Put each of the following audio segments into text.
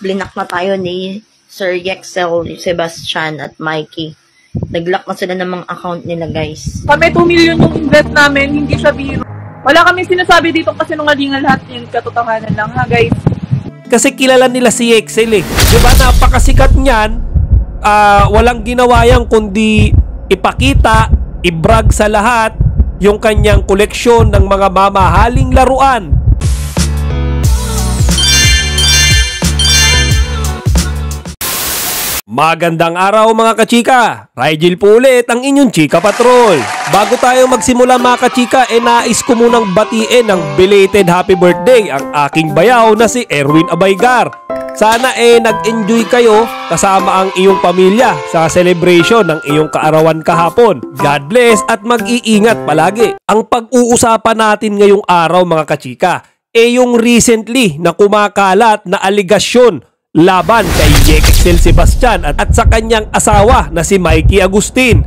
blinak na tayo ni Sir Yexel, Sebastian at Mikey. Nag-lock na sila ng mga account nila, guys. Kami 2 million yung invest namin, hindi siya biro. Wala kami sinasabi dito kasi nungalingan lahat yun, katotohanan lang ha guys. Kasi kilala nila si Yexel eh. Diba napakasikat niyan, walang ginawa yan kundi ipakita, i-brag sa lahat yung kanyang koleksyon ng mga mamahaling laruan. Magandang araw mga kachika! Rigel po ulit ang inyong Chika Patrol. Bago tayo magsimula mga kachika, nais ko munang batiin ng belated happy birthday ang aking bayaw na si Erwin Abaygar. Sana nag-enjoy kayo kasama ang iyong pamilya sa celebration ng iyong kaarawan kahapon. God bless at mag-iingat palagi. Ang pag-uusapan natin ngayong araw mga kachika yung recently na kumakalat na aligasyon laban kay Yexel Sebastian at sa kanyang asawa na si Mikey Agustin.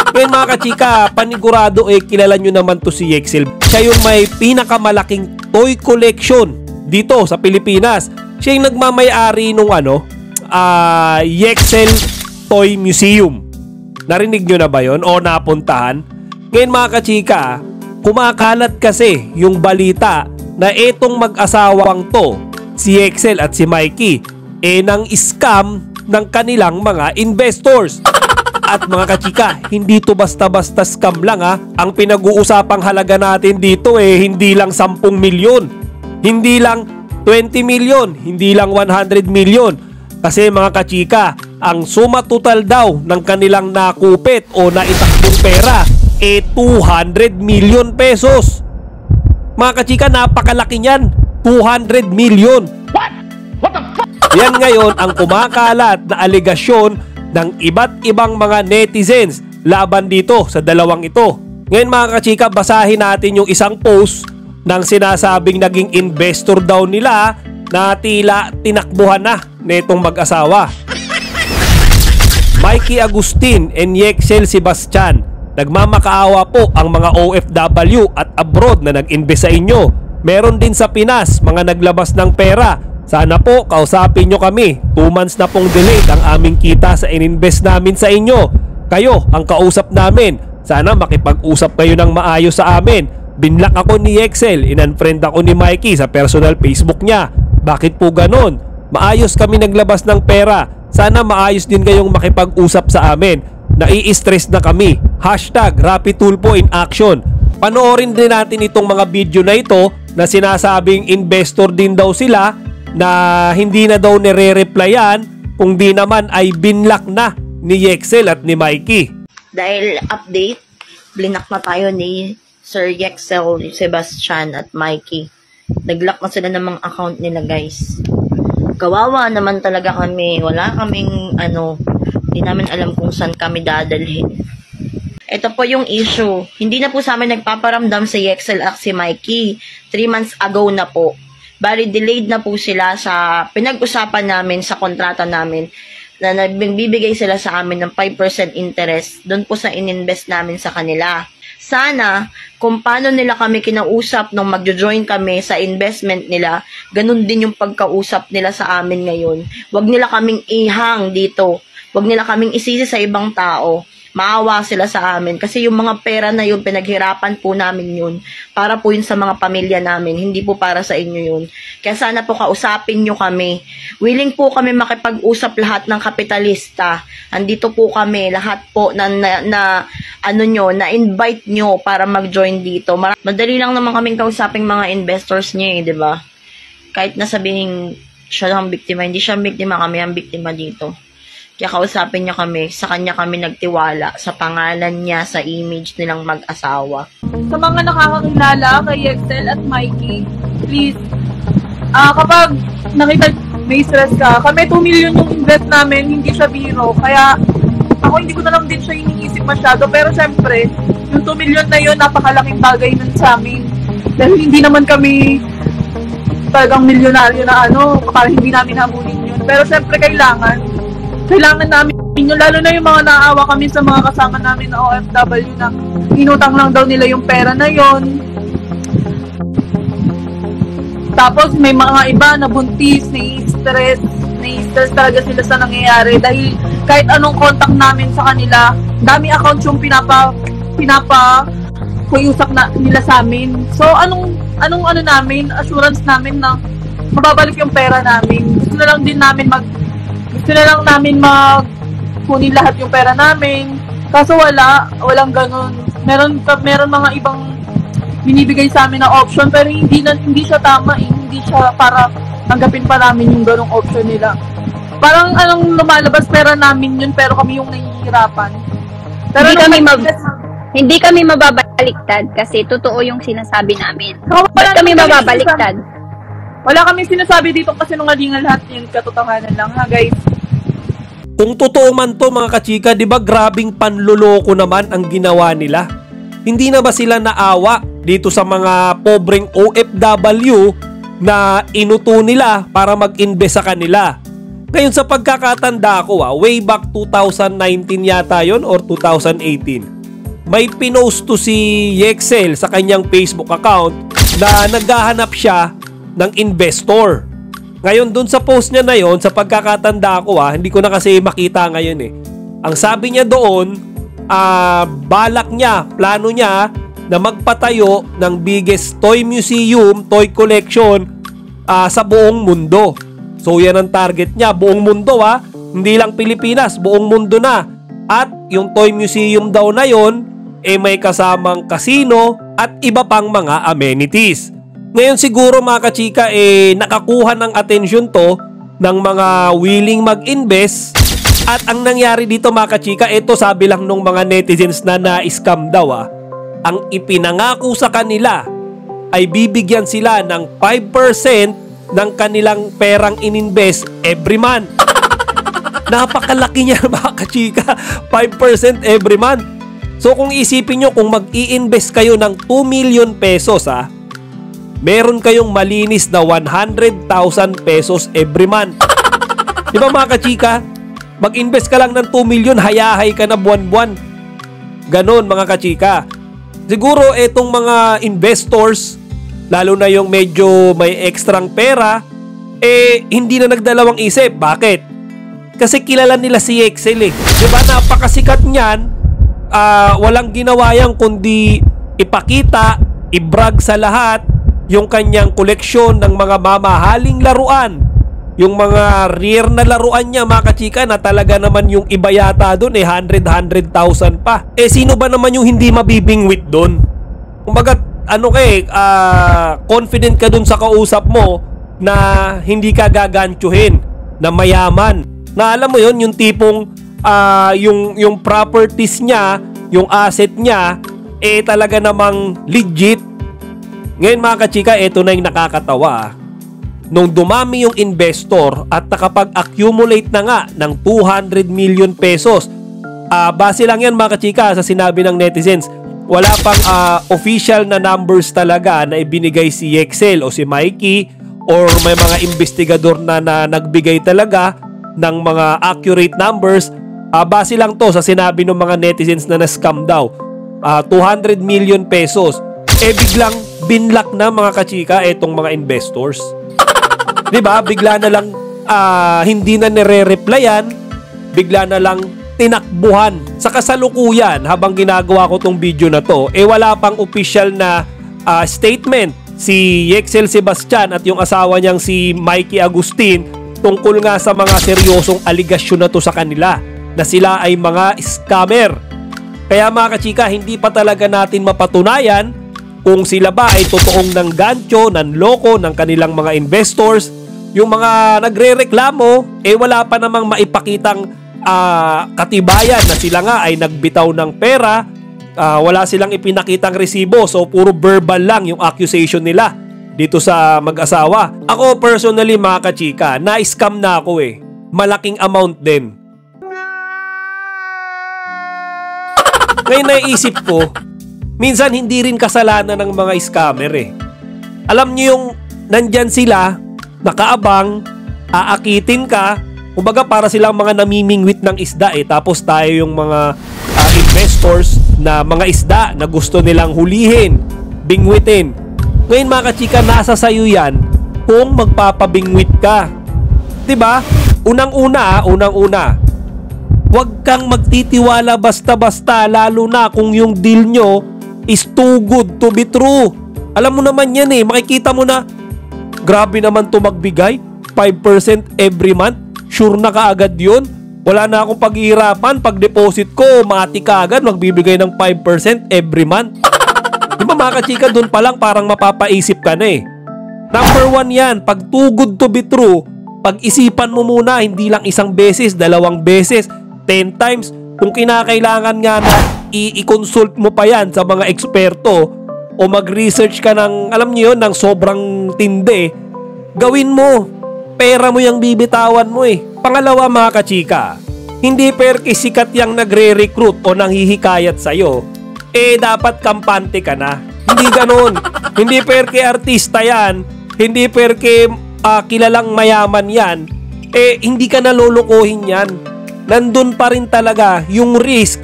Ngayon mga kachika, panigurado kilala nyo naman to si Yexel. Siya yung may pinakamalaking toy collection dito sa Pilipinas. Siya yung nagmamayari nung Yexel Toy Museum. Narinig nyo na ba yun o napuntahan? Ngayon mga kachika, kumakalat kasi yung balita na etong mag-asawang to, si Yexel at si Mikey, nang scam ng kanilang mga investors. At mga kachika, hindi to basta-basta scam lang ha. Ang pinag-uusapang halaga natin dito hindi lang 10 milyon, hindi lang 20 milyon, hindi lang 100 milyon. Kasi mga kachika, ang suma total daw ng kanilang nakupit o naitakbong pera 200 milyon pesos. Mga kachika, napakalaki niyan. 200 million. What the fuck? Yan ngayon ang kumakalat na aligasyon ng iba't ibang mga netizens laban dito sa dalawang ito. Ngayon mga kachika, basahin natin yung isang post ng sinasabing naging investor daw nila na tila tinakbuhan na netong mag-asawa. Mikey Agustin and Yexel Sebastian, nagmamakaawa po ang mga OFW at abroad na nag-invest sa inyo. Meron din sa Pinas mga naglabas ng pera. Sana po kausapin nyo kami. 2 months na pong delayed ang aming kita sa ininvest namin sa inyo. Kayo ang kausap namin. Sana makipag-usap kayo ng maayos sa amin. Binlock ako ni Yexel, in-unfriend ako ni Mikey sa personal Facebook niya. Bakit po ganon? Maayos kami naglabas ng pera. Sana maayos din kayong makipag-usap sa amin. Nai-stress na kami. #RapiTulpo in action. Panoorin din natin itong mga video na ito na sinasabing investor din daw sila na hindi na daw nire-replyan kung di naman ay binlock na ni Yexel at ni Mikey. Dahil update, blinak na tayo ni Sir Yexel, Sebastian at Mikey. Nag-lock na sila ng mga account nila, guys. Kawawa naman talaga kami. Wala kaming hindi namin alam kung saan kami dadalhin. Ito po yung issue. Hindi na po sa amin nagpaparamdam si Yexel at si Mikey. 3 months ago na po. Bali, delayed na po sila sa pinag-usapan namin sa kontrata namin na nagbibigay sila sa amin ng 5% interest doon po sa ininvest namin sa kanila. Sana, kung paano nila kami kinausap nung magjo-join kami sa investment nila, ganun din yung pagkausap nila sa amin ngayon. Huwag nila kaming ihang dito. Huwag nila kaming isisi sa ibang tao. Maawa sila sa amin. Kasi yung mga pera na yun, pinaghirapan po namin yun. Para po yun sa mga pamilya namin. Hindi po para sa inyo yun. Kaya sana po kausapin nyo kami. Willing po kami makipag-usap lahat ng kapitalista. Andito po kami. Lahat po na-invite nyo para mag-join dito. Madali lang naman kaming kausaping mga investors nyo di ba? Kahit nasabihin siya lang biktima. Hindi siya biktima, kami ang biktima dito. Kaya kausapin niya kami, sa kanya kami nagtiwala, sa pangalan niya, sa image nilang mag-asawa. Sa mga nakakakilala kay Yexel at Mikey, please, kapag nakita may stress ka, kami 2 million yung invest namin, hindi siya biro. Kaya ako hindi ko na lang din siya iniisip masyado. Pero syempre, yung 2 million na yun, napakalaking bagay nun sa amin. Dahil hindi naman kami talagang milyonaryo na para hindi namin habulin yun. Pero syempre kailangan namin yun, lalo na yung mga naawa kami sa mga kasama namin na OFW na inutang lang daw nila yung pera na yon. Tapos may mga iba na buntis, nai-stress talaga sila sa nangyayari dahil kahit anong contact namin sa kanila, dami accounts yung pinapa-kuyusak na nila sa amin. So anong namin, assurance namin na mababalik yung pera namin. Gusto na lang namin kunin lahat yung pera namin. Kaso walang ganun. Meron mga ibang binibigay sa amin na option pero hindi siya tama hindi siya para tanggapin pa namin yung ganung option nila. Parang lumalabas pera namin yun pero kami yung nahihirapan. Pero hindi kami mababaliktad kasi totoo yung sinasabi namin. Ba't kami mababaliktad? Wala kami sinasabi dito kasi nungalingan lahat yun, katotohanan lang ha guys. Kung totoo man to mga kachika, di ba grabing panloloko naman ang ginawa nila? Hindi na ba sila naawa dito sa mga pobreng OFW na inuto nila para mag-invest sa kanila? Ngayon sa pagkakatanda ko, way back 2019 yata yon or 2018, may pinost to si Yexel sa kanyang Facebook account na naghahanap siya ng investor. Ngayon dun sa post niya na yon, sa pagkakatanda ko hindi ko na kasi makita ngayon Ang sabi niya doon, balak niya, plano niya na magpatayo ng biggest toy museum, toy collection sa buong mundo. So yan ang target niya, buong mundo hindi lang Pilipinas, buong mundo na. At yung toy museum daw na yon may kasamang casino at iba pang mga amenities. Ngayon siguro mga kachika nakakuha ng atensyon to ng mga willing mag-invest. At ang nangyari dito mga kachika, ito sabi lang nung mga netizens na na-scam daw ang ipinangako sa kanila ay bibigyan sila ng 5% ng kanilang perang ininvest every month. Napakalaki niya mga kachika, 5% every month. So kung isipin nyo, kung mag-i-invest kayo ng 2 million pesos meron kayong malinis na 100,000 pesos every month. Di ba mga kachika? Mag-invest ka lang ng 2 million, hayahay ka na buwan-buwan. Ganon mga kachika. Siguro etong mga investors, lalo na yung medyo may ekstrang pera, hindi na nagdalawang isip. Bakit? Kasi kilala nila si Excel Diba napakasikat niyan, walang ginawa yan kundi ipakita, i-brag sa lahat yung kanyang koleksyon ng mga mamahaling laruan. Yung mga rare na laruan niya mga kachika na talaga naman yung iba yata doon 100,000 pa. Sino ba naman yung hindi mabibingwit doon? Kumbaga confident ka doon sa kausap mo na hindi ka gagantyuhin, na mayaman. Na alam mo yon yung tipong yung properties niya, yung asset niya talaga namang legit. Ngayon mga kachika, ito na yung nakakatawa. Nung dumami yung investor at nakapag-accumulate na nga ng 200 million pesos, base lang yan mga kachika sa sinabi ng netizens. Wala pang official na numbers talaga na ibinigay si Yexel o si Mikey or may mga investigador na nagbigay talaga ng mga accurate numbers. Base lang to sa sinabi ng mga netizens na na-scam daw. 200 million pesos. Biglang binlock na mga kachika etong mga investors. Diba? Bigla na lang hindi na nire-replyan, bigla na lang tinakbuhan. Sa kasalukuyan, habang ginagawa ko tong video na to, wala pang official na statement si Yexel Sebastian at yung asawa niyang si Mikey Agustin tungkol nga sa mga seryosong aligasyon na to sa kanila, na sila ay mga scammer. Kaya mga kachika, hindi pa talaga natin mapatunayan kung sila ba ay totoong nanggancho, nanloko ng kanilang mga investors. Yung mga nagre-reklamo, wala pa namang maipakitang katibayan na sila nga ay nagbitaw ng pera. Wala silang ipinakitang resibo. So puro verbal lang yung accusation nila dito sa mag-asawa. Ako personally mga kachika, na-scam na ako Malaking amount din. Ngayon naisip ko, minsan hindi rin kasalanan ng mga scammer Alam nyo yung nandyan sila, nakaabang, aakitin ka, kumbaga para silang mga namimingwit ng isda tapos tayo yung mga investors na mga isda na gusto nilang hulihin, bingwitin. Ngayon mga kachika, nasa sayo yan kung magpapabingwit ka. 'Di ba? Unang-una, huwag kang magtitiwala basta-basta, lalo na kung yung deal nyo is too good to be true. Alam mo naman yan eh, makikita mo na, grabe naman to magbigay, 5% every month, sure na kaagad yun. Wala na akong paghihirapan, pag deposit ko, mati kaagad, magbibigay ng 5% every month. Di ba mga kachika, dun pa lang parang mapapaisip ka na eh. Number 1 yan, pag too good to be true, pag-isipan mo muna, hindi lang isang beses, 2 beses, 10 times. Kung kinakailangan nga na i-consult mo pa yan sa mga eksperto o mag-research ka ng, alam niyo yun, ng sobrang tindi, gawin mo. Pera mo yung bibitawan mo eh. Pangalawa mga kachika, hindi perke sikat yung nagre-recruit o nanghihikayat sa'yo, dapat kampante ka na. Hindi ganon. Hindi perke artista yan, hindi perke kilalang mayaman yan, hindi ka nalolokohin yan. Nandun pa rin talaga yung risk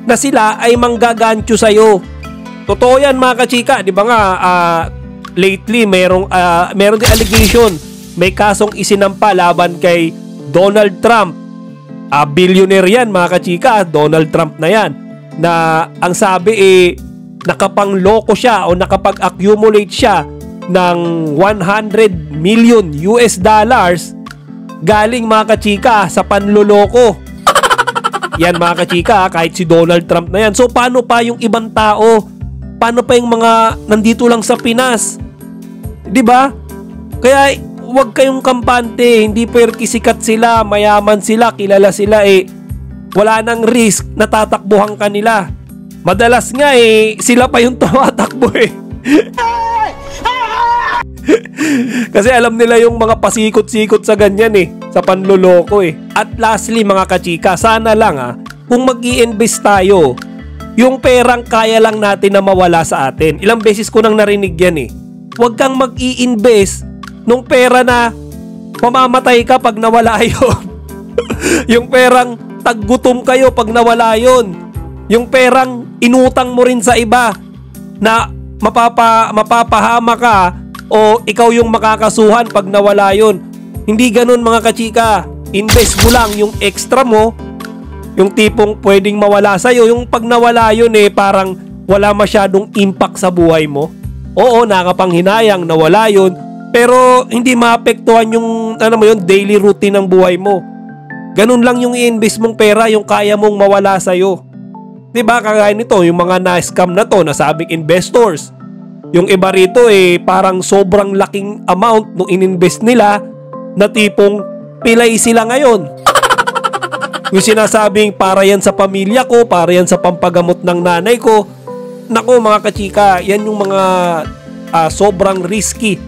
na sila ay manggagancho sa'yo. Totoo yan mga kachika, di ba nga lately meron din allegation, may kasong isinampa laban kay Donald Trump. Billionaire yan mga kachika, Donald Trump na yan, na ang sabi nakapangloko siya o nakapag-accumulate siya ng 100 million US dollars galing mga kachika sa panloloko. Yan mga kachika, kahit si Donald Trump na yan. So paano pa yung ibang tao? Paano pa yung mga nandito lang sa Pinas? 'Di ba? Kaya huwag kayong kampante, hindi perki sikat sila, mayaman sila, kilala sila wala nang risk na tatakbuhan kanila. Madalas nga sila pa yung tumatakbo Kasi alam nila yung mga pasikot-sikot sa ganyan sa panloloko At lastly mga kachika, sana lang kung mag-i-invest tayo, yung perang kaya lang natin na mawala sa atin. Ilang beses ko nang narinig yan Huwag kang mag-i-invest nung pera na mamamatay ka pag nawala yun. Yung perang taggutom kayo pag nawala yun. Yung perang inutang mo rin sa iba na mapapahama ka o ikaw yung makakasuhan pag nawala yun. Hindi ganun mga kachika. Invest mo lang yung extra mo, yung tipong pwedeng mawala sa'yo. Yung pag nawala yun parang wala masyadong impact sa buhay mo. Oo, nakapanghinayang nawala yun, pero hindi maapektuhan yung daily routine ng buhay mo. Ganun lang yung i-invest mong pera, yung kaya mong mawala sa'yo. Diba kagaya nito, yung mga na-scam na to, nasabing investors. Yung iba rito parang sobrang laking amount nung ininvest nila na tipong pilay sila ngayon. Yung sinasabing para yan sa pamilya ko, para yan sa pampagamot ng nanay ko. Nako mga kachika, yan yung mga sobrang risky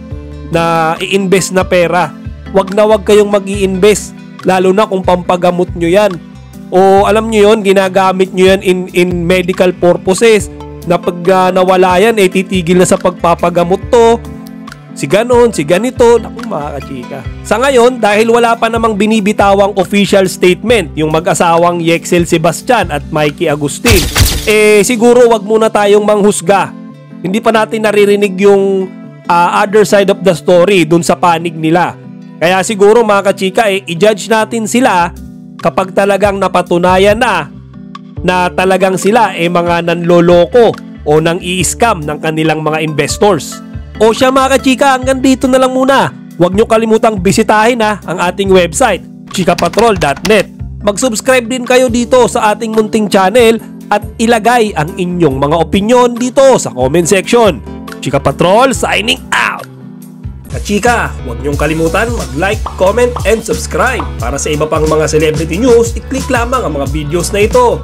na i-invest na pera. Wag na wag kayong mag-i-invest, lalo na kung pampagamot nyo yan. O alam nyo yun, ginagamit nyo yan in medical purposes. Na pag nawala yan, titigil na sa pagpapagamot to. Si ganon, si ganito. Naku mga kachika. Sa ngayon, dahil wala pa namang binibitawang official statement yung mag-asawang Yexel Sebastian at Mikey Agustin, siguro wag muna tayong manghusga. Hindi pa natin naririnig yung other side of the story dun sa panig nila. Kaya siguro mga kachika, i-judge natin sila kapag talagang napatunayan na talagang sila mga nanloloko o nang i-scam ng kanilang mga investors. O siya mga kachika, hanggang dito na lang muna. Huwag nyo kalimutang bisitahin ang ating website, chikapatrol.net. Mag-subscribe din kayo dito sa ating munting channel at ilagay ang inyong mga opinyon dito sa comment section. Chika Patrol signing out! Kachika, huwag niyong kalimutan mag-like, comment, and subscribe. Para sa iba pang mga celebrity news, i-click lamang ang mga videos na ito.